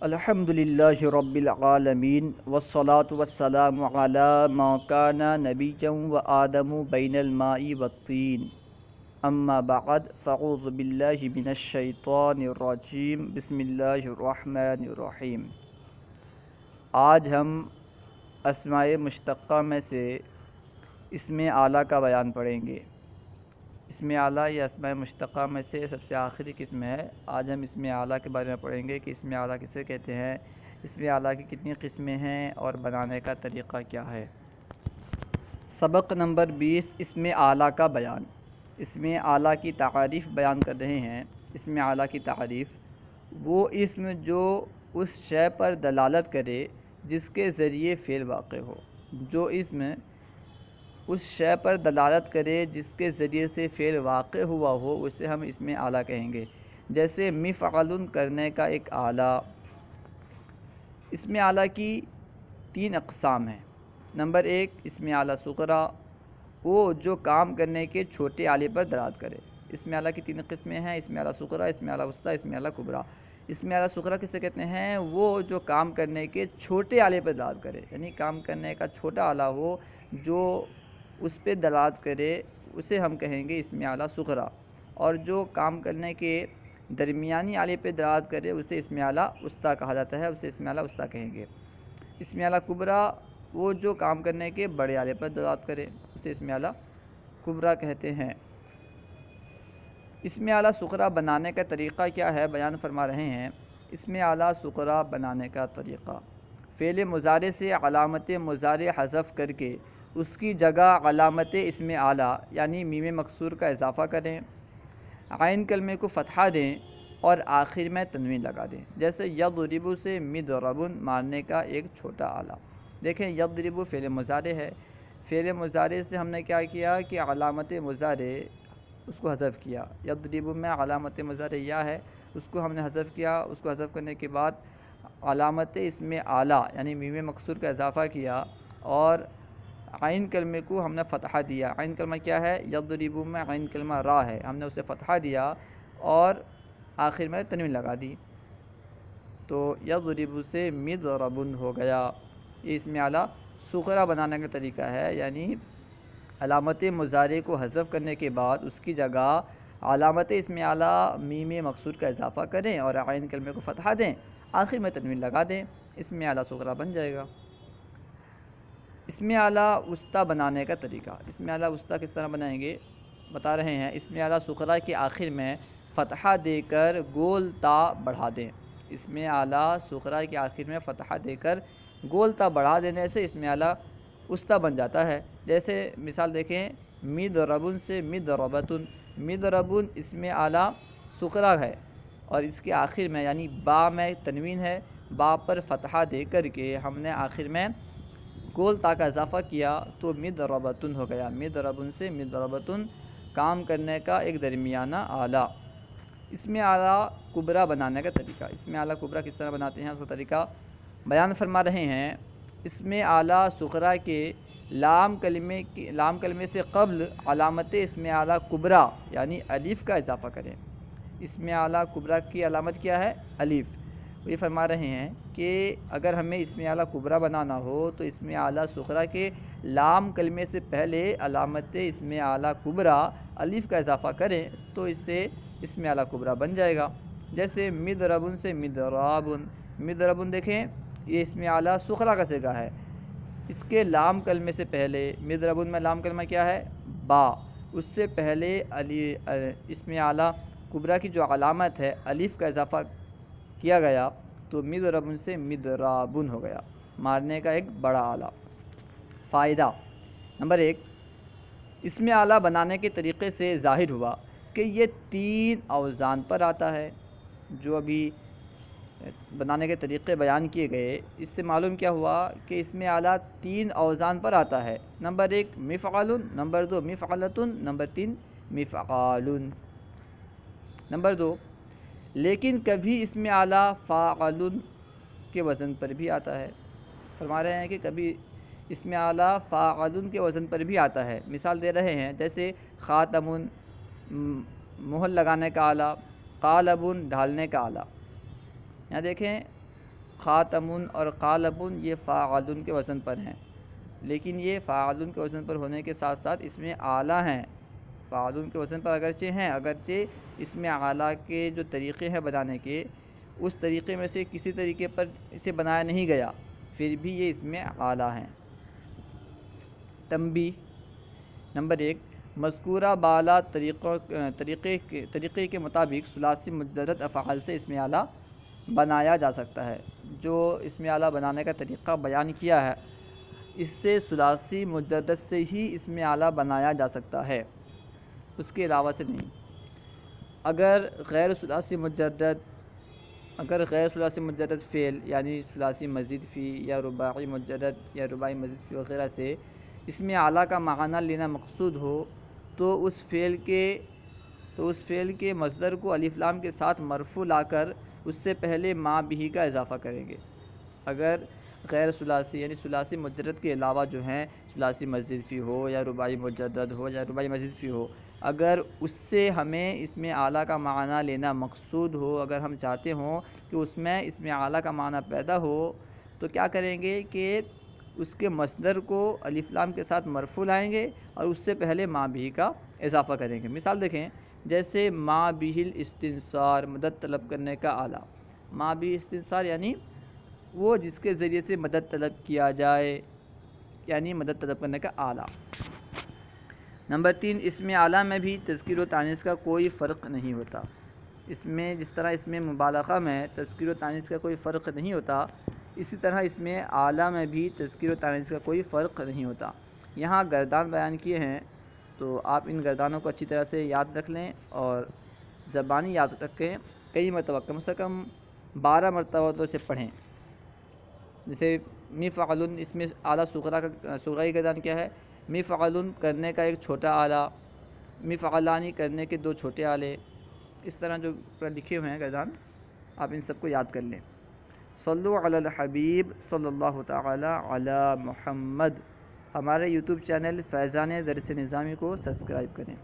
الحمدللہ رب العالمین والصلاة والسلام علی ما کان نبیا و آدم بین الماء والطین اما بعد فاعوذ باللہ من الشیطان الرجیم بسم اللہ الرحمن الرحیم۔ آج ہم اسماء مشتقہ میں سے اسم اعلیٰ کا بیان پڑھیں گے۔ اسم اعلیٰ یا اسماء مشتقہ میں سے سب سے آخری قسم ہے۔ آج ہم اسم اعلیٰ کے بارے میں پڑھیں گے کہ اسم اعلیٰ کسے کہتے ہیں، اسم اعلیٰ کی کتنی قسمیں ہیں اور بنانے کا طریقہ کیا ہے۔ سبق نمبر 20، اسم اعلیٰ کا بیان۔ اسم اعلیٰ کی تعریف بیان کر رہے ہیں۔ اسم اعلیٰ کی تعریف: وہ اسم جو اس شے پر دلالت کرے جس کے ذریعے فعل واقع ہو۔ جو اسم اس شے پر دلالت کرے جس کے ذریعے سے فعل واقع ہوا ہو اسے ہم اسم اعلیٰ کہیں گے۔ جیسے مفعل، کرنے کا ایک آلہ۔ اسم اعلیٰ کی 3 اقسام ہیں۔ نمبر 1، اسم اعلیٰ صغریٰ، وہ جو کام کرنے کے چھوٹے آلے پر دلالت کرے۔ اسم اعلیٰ کی 3 قسمیں ہیں: اسم اعلیٰ صغریٰ، اسم اعلیٰ وسطیٰ، اسم اعلیٰ کبریٰ۔ اسم اعلیٰ صغریٰ کسے کہتے ہیں؟ وہ جو کام کرنے کے چھوٹے آلے پر دلالت کرے، یعنی کام کرنے کا چھوٹا آلہ ہو جو اس پہ دلالت کرے اسے ہم کہیں گے اسم اعلیٰ صغریٰ، اور جو کام کرنے کے درمیانی آلے پہ دلالت کرے اسے اسم اعلیٰ وسطیٰ کہا جاتا ہے، اسے اسم اعلیٰ وسطیٰ کہیں گے۔ اسم اعلیٰ کبریٰ، وہ جو کام کرنے کے بڑے آلے پر دلالت کرے اسے اسم اعلیٰ کبریٰ کہتے ہیں۔ اسم اعلیٰ صغریٰ بنانے کا طریقہ کیا ہے بیان فرما رہے ہیں۔ اسم اعلیٰ صغریٰ بنانے کا طریقہ: فعل مضارع سے علامت مضارع حذف کر کے اس کی جگہ علامت اسم اعلیٰ یعنی میم مکسور کا اضافہ کریں، عین کلمے کو فتحہ دیں اور آخر میں تنوین لگا دیں۔ جیسے یضرب سے مضرب، مارنے کا ایک چھوٹا آلہ۔ دیکھیں یضرب فعل مضارع ہے، فعل مضارع سے ہم نے کیا کیا کہ علامت مضارع اس کو حذف کیا۔ یضرب میں علامت مضارع یا ہے، اس کو ہم نے حذف کیا۔ اس کو حذف کرنے کے بعد علامت اسم اعلیٰ یعنی میم مکسور کا اضافہ کیا اور عین کلمے کو ہم نے فتحہ دیا۔ عین کلمہ کیا ہے؟ یضرب میں عین کلمہ را ہے، ہم نے اسے فتحہ دیا اور آخر میں تنوین لگا دی، تو یضرب سے مضرب ہو گیا۔ یہ اسم اعلیٰ صغریٰ بنانے کا طریقہ ہے، یعنی علامت مضارع کو حذف کرنے کے بعد اس کی جگہ علامت اسم اعلیٰ میم مکسور کا اضافہ کریں اور عین کلمے کو فتحہ دیں، آخر میں تنوین لگا دیں، اسم اعلیٰ صغریٰ بن جائے گا۔ اسم اعلیٰ وسطیٰ بنانے کا طریقہ: اسم اعلیٰ وسطیٰ کس طرح بنائیں گے بتا رہے ہیں۔ اسم اعلیٰ صغریٰ کے آخر میں فتحہ دے کر گول تا بڑھا دیں۔ اسم اعلیٰ صغریٰ کے آخر میں فتحہ دے کر گول تا بڑھا دینے سے اسم اعلیٰ وسطیٰ بن جاتا ہے۔ جیسے مثال دیکھیں، مضرب سے مضربۃ، مضرب اسم اعلیٰ صغریٰ ہے اور اس کے آخر میں یعنی با میں تنوین ہے، با پر فتحہ دے کر کے ہم نے آخر میں گول تا کا اضافہ کیا تو مضربۃ ہو گیا۔ مضرب سے مضربۃ، کام کرنے کا ایک درمیانہ آلہ۔ اسم اعلیٰ کبریٰ بنانے کا طریقہ: اسم اعلیٰ کبریٰ کس طرح بناتے ہیں اس کا طریقہ بیان فرما رہے ہیں۔ اسم اعلیٰ صغریٰ کے لام کلمے سے قبل علامت اسم اعلیٰ کبریٰ یعنی الف کا اضافہ کریں۔ اسم اعلیٰ کبریٰ کی علامت کیا ہے؟ الف۔ یہ فرما رہے ہیں کہ اگر ہمیں اسم اعلیٰ کبریٰ بنانا ہو تو اسم اعلیٰ صغریٰ کے لام کلمے سے پہلے علامت اسم اعلیٰ کبریٰ الف کا اضافہ کریں تو اس سے اسم اعلیٰ کبریٰ بن جائے گا۔ جیسے مضرب سے مضراب، مضرب دیکھیں یہ اسم اعلیٰ صغریٰ کا صیغہ ہے، اس کے لام کلمے سے پہلے مضرب میں لام کلمہ کیا ہے؟ با، اس سے پہلے اسم اعلیٰ کبریٰ کی جو علامت ہے الف کا اضافہ کیا گیا تو مضرب سے مضراب ہو گیا، مارنے کا ایک بڑا آلہ۔ فائدہ: نمبر 1، اسم اعلیٰ بنانے کے طریقے سے ظاہر ہوا کہ یہ 3 اوزان پر آتا ہے۔ جو ابھی بنانے کے طریقے بیان کیے گئے اس سے معلوم کیا ہوا کہ اسم اعلیٰ 3 اوزان پر آتا ہے۔ نمبر 1 مفعل، نمبر 2 مفعلۃ، نمبر 3 مفعال۔ نمبر 2، لیکن کبھی اسم اعلیٰ فاعل کے وزن پر بھی آتا ہے۔ فرما رہے ہیں کہ کبھی اسم اعلیٰ فاعل کے وزن پر بھی آتا ہے۔ مثال دے رہے ہیں، جیسے خاتم مہر لگانے کا آلہ، قالب ڈھالنے کا آلہ۔ یہاں دیکھیں خاتمن اور قالبن یہ فاعلن کے وزن پر ہیں، لیکن یہ فاعلن کے وزن پر ہونے کے ساتھ ساتھ اس میں اعلیٰ ہیں۔ فاعلن کے وزن پر اگرچہ ہیں، اگرچہ اس میں اعلیٰ کے جو طریقے ہیں بنانے کے، اس طریقے میں سے کسی طریقے پر اسے بنایا نہیں گیا، پھر بھی یہ اس میں اعلیٰ ہیں۔ تنبیہ نمبر 1، مذکورہ بالا طریقے کے مطابق ثلاثی مجرد افعال سے اسم اعلیٰ بنایا جا سکتا ہے۔ جو اسم اعلیٰ بنانے کا طریقہ بیان کیا ہے، اس سے ثلاثی مجرد سے ہی اسم اعلیٰ بنایا جا سکتا ہے، اس کے علاوہ سے نہیں۔ اگر غیر ثلاثی مجرد فعل یعنی ثلاثی مزید فی یا رباعی مجرد یا رباعی مزید فی وغیرہ سے اسم اعلیٰ کا معنی لینا مقصود ہو تو اس فعل کے مصدر کو الف لام کے ساتھ مرفوع لا کر اس سے پہلے ما بھی کا اضافہ کریں گے۔ اگر غیر ثلاثی یعنی ثلاثی مجرد کے علاوہ جو ہیں ثلاثی مزید فی ہو یا رباعی مجرد ہو یا رباعی مزید فی ہو، اگر اس سے ہمیں اسم اعلیٰ کا معنی لینا مقصود ہو، اگر ہم چاہتے ہوں کہ اس میں اسم اعلیٰ کا معنی پیدا ہو، تو کیا کریں گے کہ اس کے مصدر کو الف لام کے ساتھ مرفوع لائیں گے اور اس سے پہلے ما بھی کا اضافہ کریں گے۔ مثال دیکھیں، جیسے ما بہل استنصار، مدد طلب کرنے کا آلہ۔ ما بھی استنصار یعنی وہ جس کے ذریعے سے مدد طلب کیا جائے، یعنی مدد طلب کرنے کا آلہ۔ نمبر 3، اسم اعلیٰ میں بھی تذکیر و تانیث کا کوئی فرق نہیں ہوتا۔ اس میں جس طرح اس میں مبالغہ میں تذکیر و تانیث کا کوئی فرق نہیں ہوتا، اسی طرح اس میں اعلیٰ میں بھی تذکیر و تانیث کا کوئی فرق نہیں ہوتا۔ یہاں گردان بیان کیے ہیں، تو آپ ان گردانوں کو اچھی طرح سے یاد رکھ لیں اور زبانی یاد رکھیں، کئی مرتبہ کم سے کم 12 مرتبہ تو اسے پڑھیں۔ جیسے مفعلن، اس میں اعلیٰ صغرائی گردان کیا ہے؟ مفعلن کرنے کا ایک چھوٹا آلہ، مفعلانی کرنے کے 2 چھوٹے آلے، اس طرح جو لکھے ہوئے ہیں گردان، آپ ان سب کو یاد کر لیں۔ صلو علی الحبیب صلی اللہ تعالی علی محمد۔ ہمارے یوٹیوب چینل فیضان درس نظامی کو سبسکرائب کریں۔